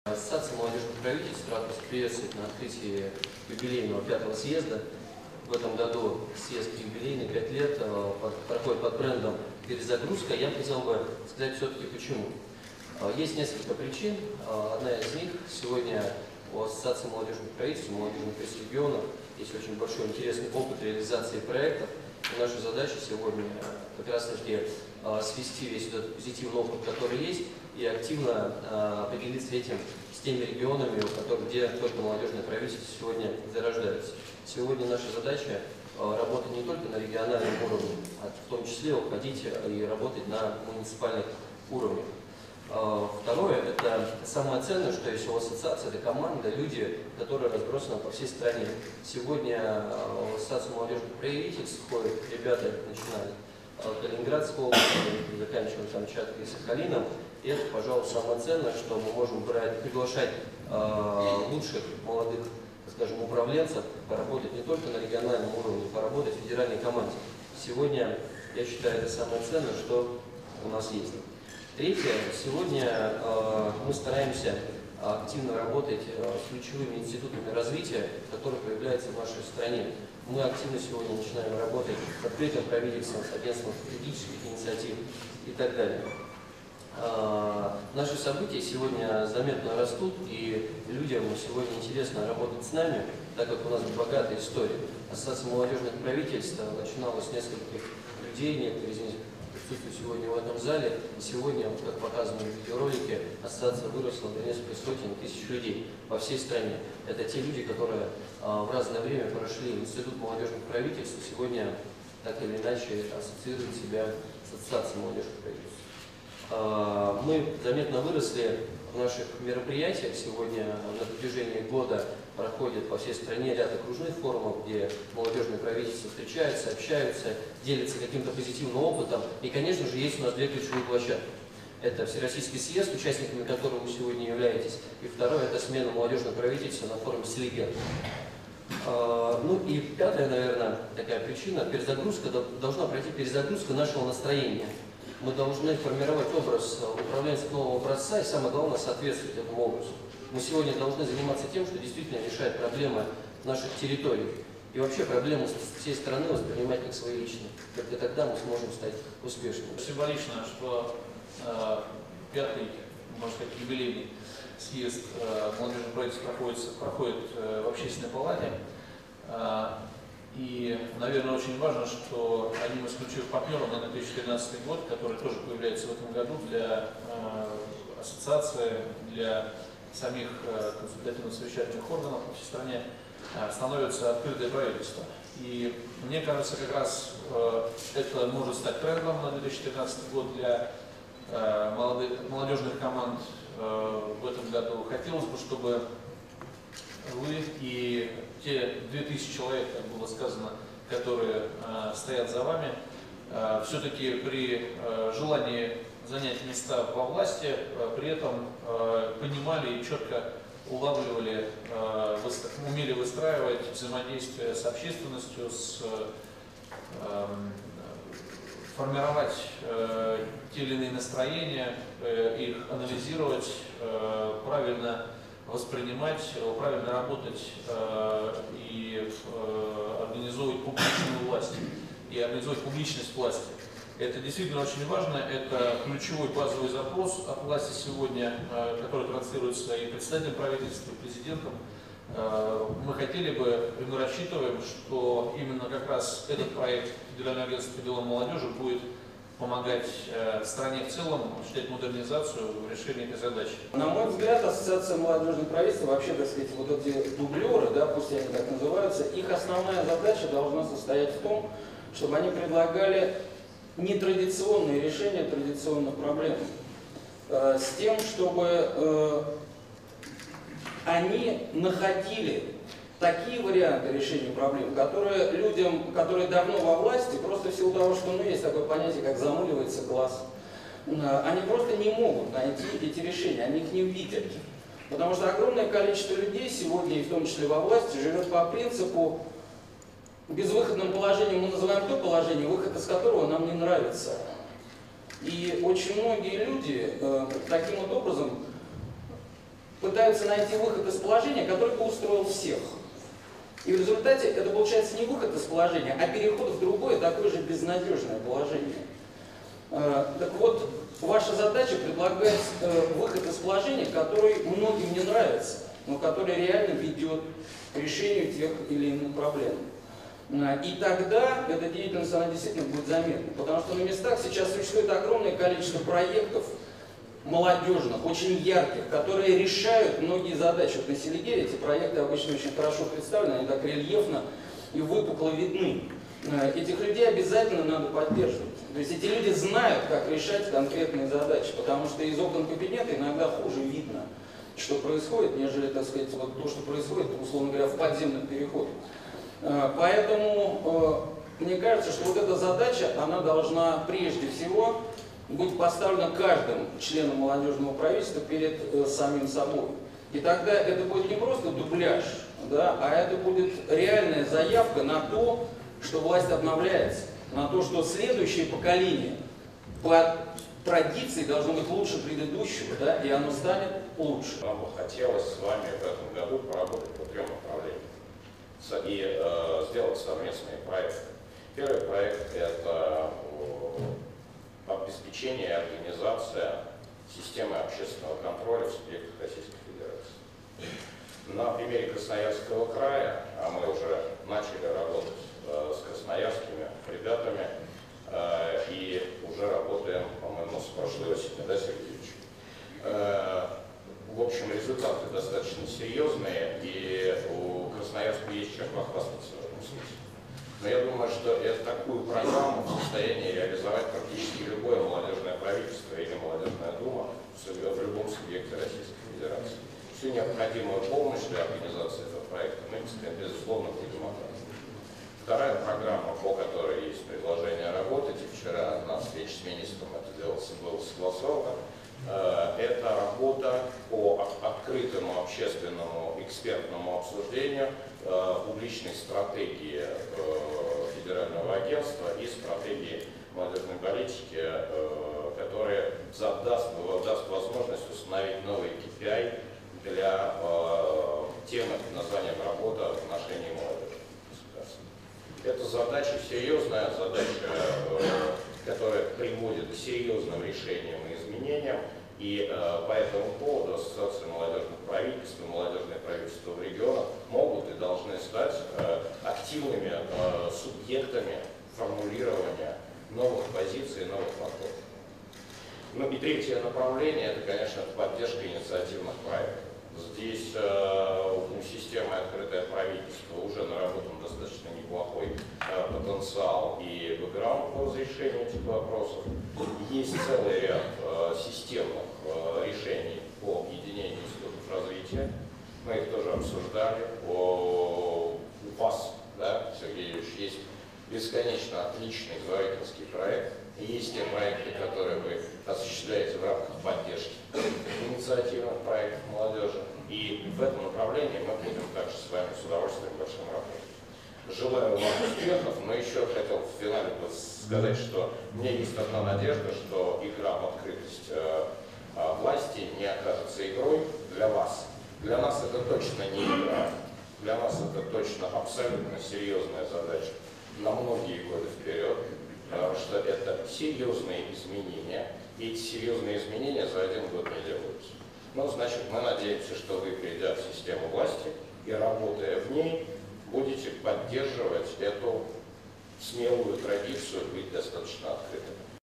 Ассоциация молодежных правительств рад вас приветствовать на открытии юбилейного 5-го съезда. В этом году съезд юбилейный, 5 лет, проходит под брендом «Перезагрузка». Я хотел бы сказать все-таки почему. Есть несколько причин. Одна из них – сегодня у Ассоциации молодежных правительств, молодежных регионов есть очень большой интересный опыт реализации проектов. И наша задача сегодня как раз-таки свести весь этот позитивный опыт, который есть, и активно поделиться этим с теми регионами, где только молодежное правительство сегодня зарождается. Сегодня наша задача работать не только на региональном уровне, а в том числе уходить и работать на муниципальных уровнях. Второе, это самое ценное, что есть у ассоциации, это команда, люди, которые разбросаны по всей стране. Сегодня в Ассоциацию молодежных правительств ходят ребята, начинали Калининградской области, заканчивая Камчаткой и Сахалином. И это, пожалуй, самое ценное, что мы можем приглашать лучших молодых, скажем, управленцев, поработать не только на региональном уровне, поработать в федеральной команде. Сегодня, я считаю, это самое ценное, что у нас есть. Третье. Сегодня мы стараемся активно работать с ключевыми институтами развития, которые появляются в нашей стране. Мы активно сегодня начинаем работать с открытым правительством, с агентством стратегических инициатив и так далее. Наши события сегодня заметно растут, и людям сегодня интересно работать с нами, так как у нас богатая история. Ассоциация молодежных правительств начиналась с нескольких людей, некоторые из них присутствуют сегодня в этом зале. И сегодня, как показано в видеоролике, ассоциация выросла до нескольких сотен тысяч людей по всей стране. Это те люди, которые в разное время прошли Институт молодежных правительств, и сегодня так или иначе ассоциируют себя с Ассоциацией молодежных правительств. Мы заметно выросли в наших мероприятиях. Сегодня на протяжении года проходит по всей стране ряд окружных форумов, где молодежные правительства встречаются, общаются, делятся каким-то позитивным опытом. И, конечно же, есть у нас две ключевые площадки. Это Всероссийский съезд, участниками которого вы сегодня являетесь. И второе – это смена молодежного правительства на форуме «Селигер». Ну и пятая, наверное, такая причина – перезагрузка, должна пройти перезагрузка нашего настроения. Мы должны формировать образ управленцев нового образца и, самое главное, соответствовать этому образу. Мы сегодня должны заниматься тем, что действительно решает проблемы наших территорий. И вообще проблемы всей страны воспринимать как свои личные. Только тогда мы сможем стать успешными. Символично, что пятый, можно сказать, юбилейный съезд молодежных правительств проходит в Общественной палате. И, наверное, очень важно, что одним из ключевых партнеров на 2013 год, который тоже появляется в этом году для ассоциации, для самих консультативно-совещательных органов по всей стране, становится открытое правительство. И мне кажется, как раз это может стать трендом на 2013 год для молодежных команд в этом году. Хотелось бы, чтобы вы и те 2000 человек, как было сказано, которые стоят за вами, все-таки при желании занять места во власти, при этом понимали и четко улавливали, умели выстраивать взаимодействие с общественностью, формировать те или иные настроения, их анализировать, правильно воспринимать, правильно работать и организовывать публичную власть, и организовывать публичность власти. Это действительно очень важно, это ключевой базовый запрос от власти сегодня, который транслируется и представителям правительства, и президентом. Мы хотели бы, и мы рассчитываем, что именно как раз этот проект Федерального агентства по делам молодежи будет помогать стране в целом осуществлять модернизацию в решении этой задачи. На мой взгляд, Ассоциация молодежных правительств, вообще, так сказать, вот эти дублеры, да, пусть они так называются, их основная задача должна состоять в том, чтобы они предлагали нетрадиционные решения традиционных проблем, с тем, чтобы они находили такие варианты решения проблем, которые людям, которые давно во власти, просто в силу того, что есть такое понятие, как замыливается глаз, они просто не могут найти эти решения, они их не видят. Потому что огромное количество людей сегодня, и в том числе во власти, живет по принципу безвыходном положении. Мы называем то положение, выход из которого нам не нравится. И очень многие люди таким вот образом пытаются найти выход из положения, который бы устроил всех. И в результате это получается не выход из положения, а переход в другое, такое же безнадежное положение. Так вот, ваша задача предлагать выход из положения, который многим не нравится, но который реально ведет к решению тех или иных проблем. И тогда эта деятельность, она действительно будет заметна. Потому что на местах сейчас существует огромное количество проектов молодежных, очень ярких, которые решают многие задачи. Вот на Селигере эти проекты обычно очень хорошо представлены, они так рельефно и выпукло видны. Этих людей обязательно надо поддерживать. То есть эти люди знают, как решать конкретные задачи, потому что из окон кабинета иногда хуже видно, что происходит, нежели, так сказать, вот то, что происходит, условно говоря, в подземных переходах. Поэтому мне кажется, что вот эта задача, она должна прежде всего быть поставлена каждым членом молодежного правительства перед самим собой. И тогда это будет не просто дубляж, да, а это будет реальная заявка на то, что власть обновляется, на то, что следующее поколение по традиции должно быть лучше предыдущего, да, и оно станет лучше. Нам бы хотелось с вами в этом году поработать по 3 направлениям и сделать совместные проекты. Первый проект – это обеспечение и организация системы общественного контроля в субъектах Российской Федерации. На примере Красноярского края, а мы уже начали работать с красноярскими ребятами и уже работаем, по-моему, с прошлой осени, да, Сергеевич? В общем, результаты достаточно серьезные, и у Красноярска есть чем похвастаться в этом смысле. Но я думаю, что такую программу в состоянии реализовать практически любое молодежное правительство или молодежная дума в любом субъекте Российской Федерации. Всю необходимую помощь для организации этого проекта мы, безусловно, будем оказывать. Вторая программа, по которой есть предложение работать, и вчера на встрече с министром это дело было согласовано, это работа по открытому общественному экспертному обсуждению публичной стратегии федерального агентства и стратегии молодежной политики, которая даст возможность установить новый KPI для темы под названием «Работа в отношении молодежи». Это задача серьезная, задача, которая приводит к серьезным решениям и изменениям. И по этому поводу Ассоциация молодежных правительств и молодежные правительства в регионах могут и должны стать активными субъектами формулирования новых позиций, новых подходов. Ну и третье направление – это, конечно, поддержка инициативных проектов. Здесь у системы «Открытое правительство» уже наработан достаточно неплохой потенциал и бэкграунд по разрешению этих вопросов. Есть целый ряд системных решений по объединению институтов развития. Мы их тоже обсуждали. У вас, да, Сергей Юрьевич, есть бесконечно отличный Зворыкинский проект. И есть те проекты, которые вы осуществляете в рамках поддержки инициативных проектов молодежи. И в этом направлении мы будем также с вами с удовольствием большим работать. Желаю вам успехов, но еще хотел в финале сказать, что у меня есть одна надежда, что игра в открытость власти не окажется игрой для вас. Для нас это точно не игра, для нас это точно абсолютно серьезная задача на многие годы вперед. Потому что это серьезные изменения, и эти серьезные изменения за один год не делаются. Ну, значит, мы надеемся, что вы, придя в систему власти и работая в ней, будете поддерживать эту смелую традицию быть достаточно открытыми.